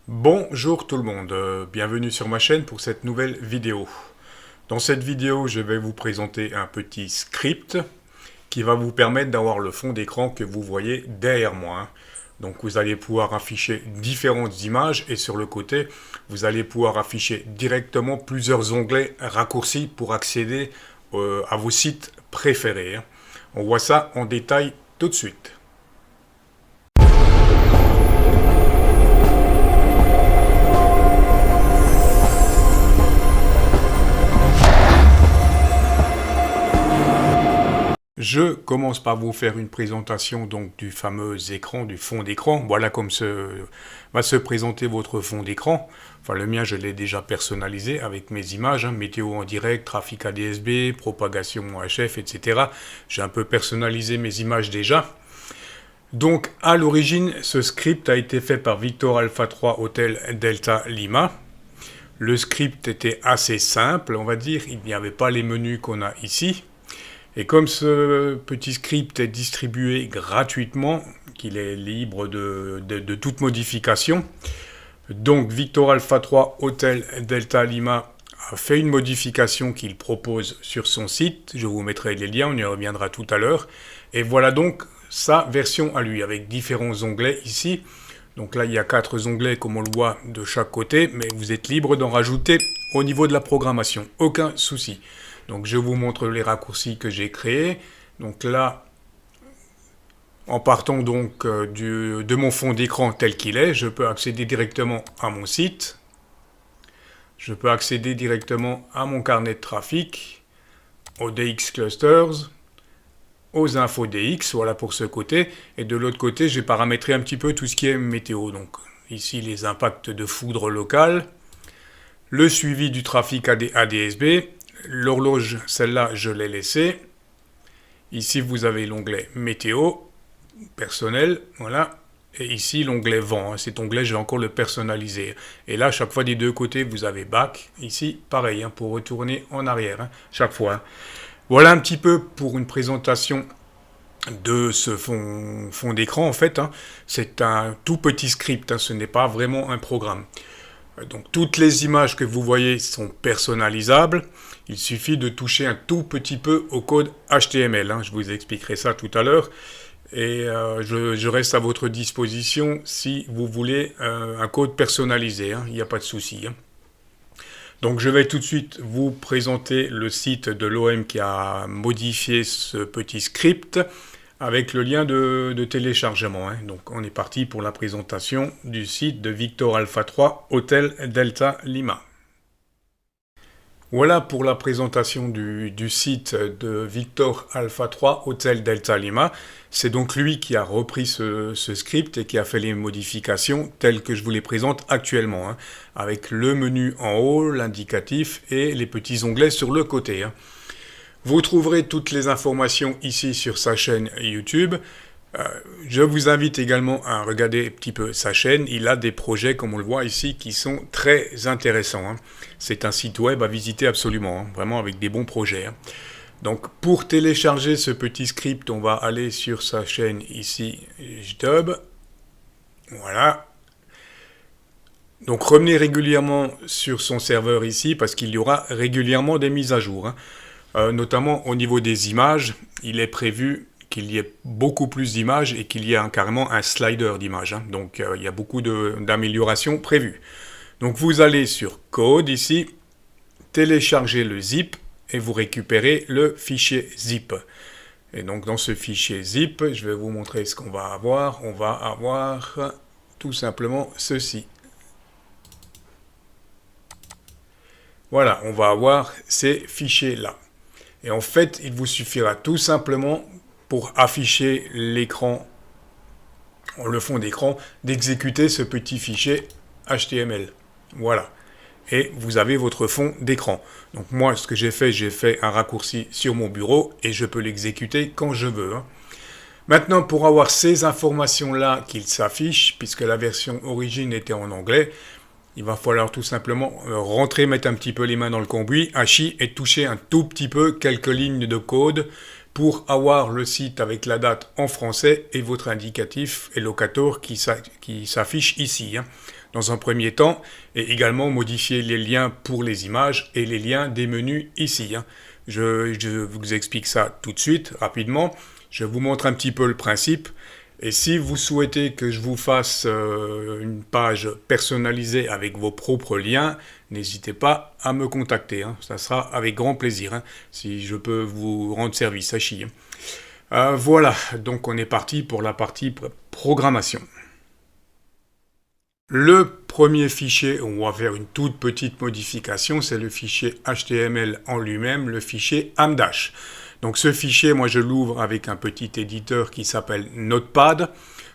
Bonjour tout le monde, bienvenue sur ma chaîne pour cette nouvelle vidéo. Dans cette vidéo, je vais vous présenter un petit script qui va vous permettre d'avoir le fond d'écran que vous voyez derrière moi, hein. Donc vous allez pouvoir afficher différentes images et sur le côté, vous allez pouvoir afficher directement plusieurs onglets raccourcis pour accéder à vos sites préférés, hein. On voit ça en détail tout de suite. Je commence par vous faire une présentation donc du fameux écran, du fond d'écran. Voilà comme va se présenter votre fond d'écran. Enfin, le mien, je l'ai déjà personnalisé avec mes images, hein, météo en direct, trafic ADSB, propagation HF, etc. J'ai un peu personnalisé mes images déjà. Donc, à l'origine, ce script a été fait par Victor Alpha 3 Hotel Delta Lima. Le script était assez simple, on va dire. Il n'y avait pas les menus qu'on a ici. Et comme ce petit script est distribué gratuitement, qu'il est libre de toute modification, donc Victor Alpha 3 Hotel Delta Lima a fait une modification qu'il propose sur son site. Je vous mettrai les liens, on y reviendra tout à l'heure. Et voilà donc sa version à lui, avec différents onglets ici. Donc là, il y a 4 onglets, comme on le voit, de chaque côté, mais vous êtes libre d'en rajouter au niveau de la programmation. Aucun souci. Donc je vous montre les raccourcis que j'ai créés. Donc là, en partant donc de mon fond d'écran tel qu'il est, je peux accéder directement à mon site. Je peux accéder directement à mon carnet de trafic, aux DX Clusters, aux infos DX, voilà pour ce côté. Et de l'autre côté, j'ai paramétré un petit peu tout ce qui est météo. Donc ici, les impacts de foudre locale, le suivi du trafic ADSB. L'horloge, celle-là, je l'ai laissée. Ici, vous avez l'onglet météo, personnel, voilà. Et ici, l'onglet vent, hein. Cet onglet, je vais encore le personnaliser. Et là, chaque fois des deux côtés, vous avez back. Ici, pareil, hein, pour retourner en arrière, hein, chaque fois, hein. Voilà un petit peu pour une présentation de ce fond d'écran, en fait, hein. C'est un tout petit script, hein, ce n'est pas vraiment un programme. Donc toutes les images que vous voyez sont personnalisables. Il suffit de toucher un tout petit peu au code HTML, hein. Je vous expliquerai ça tout à l'heure. Et je reste à votre disposition si vous voulez un code personnalisé, hein. Il n'y a pas de souci, hein. Donc je vais tout de suite vous présenter le site de l'OM qui a modifié ce petit script avec le lien de téléchargement, hein. Donc on est parti pour la présentation du site de Victor Alpha 3 Hotel Delta Lima. Voilà pour la présentation du site de Victor Alpha 3 Hotel Delta Lima. C'est donc lui qui a repris ce script et qui a fait les modifications telles que je vous les présente actuellement, hein, avec le menu en haut, l'indicatif et les petits onglets sur le côté, hein. Vous trouverez toutes les informations ici sur sa chaîne YouTube. Je vous invite également à regarder un petit peu sa chaîne. Il a des projets, comme on le voit ici, qui sont très intéressants, hein. C'est un site web à visiter absolument, hein, vraiment avec des bons projets, hein. Donc pour télécharger ce petit script, on va aller sur sa chaîne ici, YouTube. Voilà. Donc revenez régulièrement sur son serveur ici, parce qu'il y aura régulièrement des mises à jour, hein. Notamment au niveau des images, il est prévu qu'il y ait beaucoup plus d'images et qu'il y ait carrément un slider d'images, hein. Donc il y a beaucoup d'améliorations prévues. Donc vous allez sur Code ici, télécharger le zip et vous récupérez le fichier zip. Et donc dans ce fichier zip, je vais vous montrer ce qu'on va avoir. On va avoir tout simplement ceci. Voilà, on va avoir ces fichiers-là. Et en fait, il vous suffira tout simplement pour afficher l'écran, le fond d'écran, d'exécuter ce petit fichier HTML. Voilà. Et vous avez votre fond d'écran. Donc moi, ce que j'ai fait un raccourci sur mon bureau et je peux l'exécuter quand je veux, hein. Maintenant, pour avoir ces informations-là qu'il s'affiche, puisque la version origine était en anglais, il va falloir tout simplement rentrer, mettre un petit peu les mains dans le cambouis, hachi, et toucher un tout petit peu quelques lignes de code pour avoir le site avec la date en français et votre indicatif et locator qui s'affiche ici, hein. dans un premier temps, et également modifier les liens pour les images et les liens des menus ici. Je vous explique ça tout de suite, rapidement. Je vous montre un petit peu le principe. Et si vous souhaitez que je vous fasse une page personnalisée avec vos propres liens, n'hésitez pas à me contacter. Ça sera avec grand plaisir, si je peux vous rendre service, sachez. Voilà, donc on est parti pour la partie programmation. Le premier fichier où on va faire une toute petite modification, c'est le fichier HTML en lui-même, le fichier Hamdash. Donc ce fichier, moi je l'ouvre avec un petit éditeur qui s'appelle Notepad.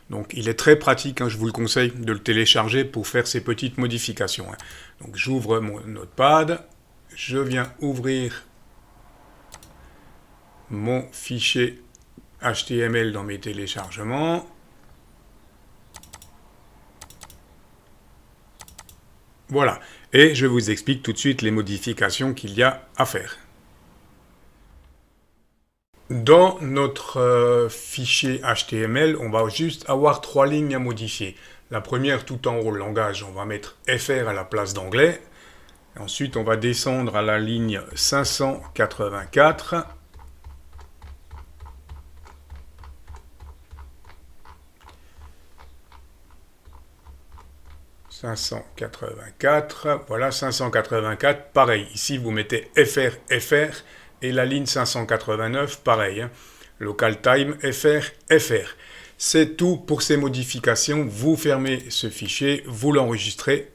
Donc il est très pratique, je vous le conseille de le télécharger pour faire ces petites modifications. Donc j'ouvre mon Notepad, je viens ouvrir mon fichier HTML dans mes téléchargements. Voilà, et je vous explique tout de suite les modifications qu'il y a à faire. Dans notre fichier HTML, on va juste avoir 3 lignes à modifier. La première, tout en haut, le langage, on va mettre FR à la place d'anglais. Ensuite, on va descendre à la ligne 584. Voilà, 584, pareil. Ici, vous mettez FR, FR. Et la ligne 589, pareil. Local time, FR, FR. C'est tout pour ces modifications. Vous fermez ce fichier, vous l'enregistrez.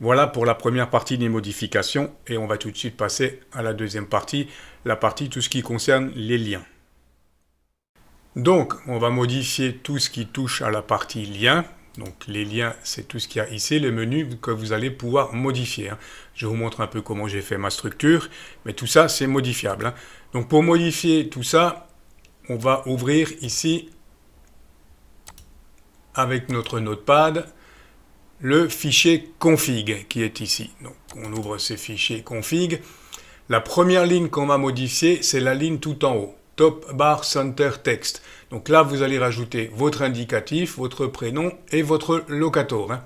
Voilà pour la première partie des modifications. Et on va tout de suite passer à la deuxième partie, la partie tout ce qui concerne les liens. Donc, on va modifier tout ce qui touche à la partie liens. Donc les liens, c'est tout ce qu'il y a ici, le menu que vous allez pouvoir modifier. Je vous montre un peu comment j'ai fait ma structure, mais tout ça, c'est modifiable. Donc pour modifier tout ça, on va ouvrir ici, avec notre Notepad, le fichier config qui est ici. Donc on ouvre ce fichier config. La première ligne qu'on va modifier, c'est la ligne tout en haut. Top bar center text. Donc là, vous allez rajouter votre indicatif, votre prénom et votre locator.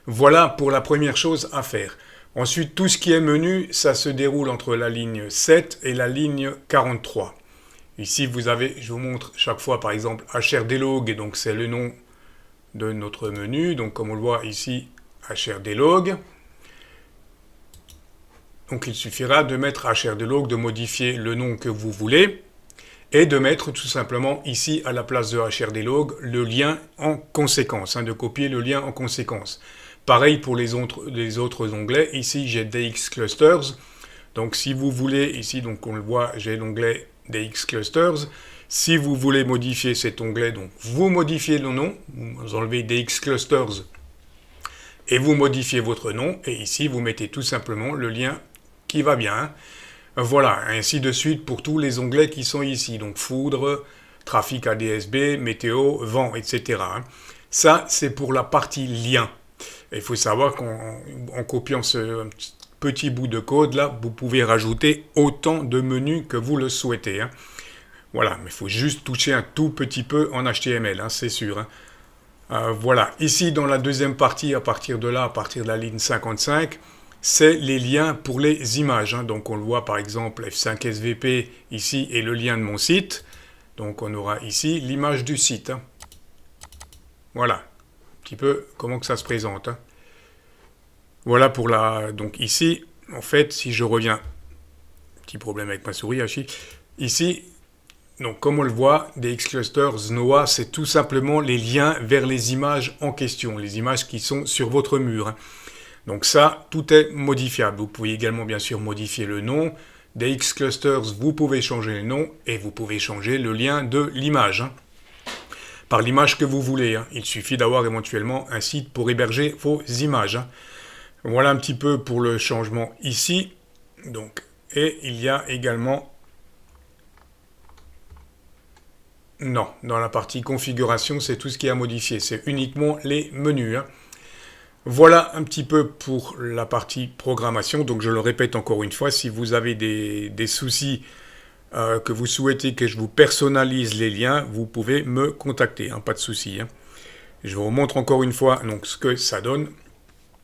Voilà pour la première chose à faire. Ensuite, tout ce qui est menu, ça se déroule entre la ligne 7 et la ligne 43. Ici, vous avez, je vous montre chaque fois, par exemple, HRDlog, donc c'est le nom de notre menu. Donc comme on le voit ici, HRDlog. Donc il suffira de mettre HRDlog, de modifier le nom que vous voulez. Et de mettre tout simplement ici, à la place de HRDlog, le lien en conséquence, de copier le lien en conséquence. Pareil pour les autres onglets. Ici, j'ai DX Clusters. Donc, si vous voulez, ici, donc on le voit, j'ai l'onglet DX Clusters. Si vous voulez modifier cet onglet, donc vous modifiez le nom, vous enlevez DX Clusters et vous modifiez votre nom. Et ici, vous mettez tout simplement le lien qui va bien. Voilà, ainsi de suite pour tous les onglets qui sont ici. Donc foudre, trafic ADSB, météo, vent, etc. Ça, c'est pour la partie lien. Il faut savoir qu'en copiant ce petit bout de code là, vous pouvez rajouter autant de menus que vous le souhaitez. Voilà, mais il faut juste toucher un tout petit peu en HTML, c'est sûr. Voilà, ici dans la deuxième partie, à partir de là, à partir de la ligne 55, c'est les liens pour les images. Donc on le voit par exemple F5SVP ici et le lien de mon site. Donc on aura ici l'image du site. Voilà, un petit peu comment que ça se présente. Voilà pour la... Donc ici, en fait, si je reviens... Petit problème avec ma souris, Hachi. Ici, donc comme on le voit, DX Clusters Noah, c'est tout simplement les liens vers les images en question, les images qui sont sur votre mur. Donc ça, tout est modifiable. Vous pouvez également bien sûr modifier le nom. DX Clusters, vous pouvez changer le nom et vous pouvez changer le lien de l'image. Par l'image que vous voulez. Il suffit d'avoir éventuellement un site pour héberger vos images. Voilà un petit peu pour le changement ici. Donc, et il y a également... Non, dans la partie configuration, c'est tout ce qui est à modifier. C'est uniquement les menus. Voilà un petit peu pour la partie programmation. Donc je le répète encore une fois, si vous avez des soucis, que vous souhaitez que je vous personnalise les liens, vous pouvez me contacter, pas de souci. Je vous remontre encore une fois donc, ce que ça donne.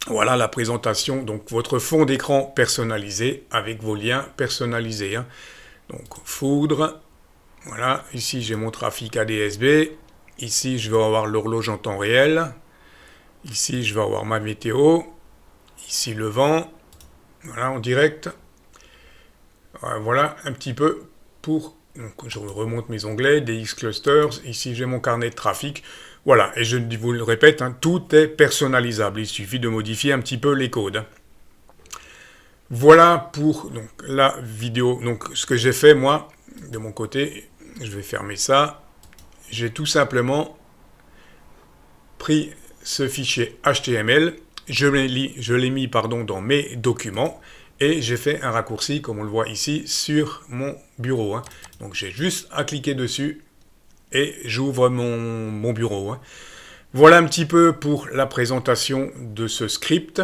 Voilà la présentation, donc votre fond d'écran personnalisé avec vos liens personnalisés. Hein. Donc foudre, voilà, ici j'ai mon trafic ADSB, ici je vais avoir l'horloge en temps réel, ici je vais avoir ma météo, ici le vent, voilà en direct. Voilà un petit peu pour, donc je remonte mes onglets, DX Clusters, ici j'ai mon carnet de trafic. Voilà, et je vous le répète, hein, tout est personnalisable, il suffit de modifier un petit peu les codes. Voilà pour donc, la vidéo. Donc ce que j'ai fait moi, de mon côté, je vais fermer ça. J'ai tout simplement pris ce fichier HTML, je l'ai mis dans mes documents et j'ai fait un raccourci, comme on le voit ici, sur mon bureau. Hein. Donc j'ai juste à cliquer dessus et j'ouvre mon bureau. Hein. Voilà un petit peu pour la présentation de ce script.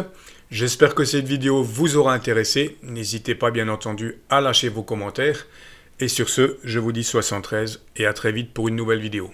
J'espère que cette vidéo vous aura intéressé. N'hésitez pas bien entendu à lâcher vos commentaires. Et sur ce, je vous dis 73 et à très vite pour une nouvelle vidéo.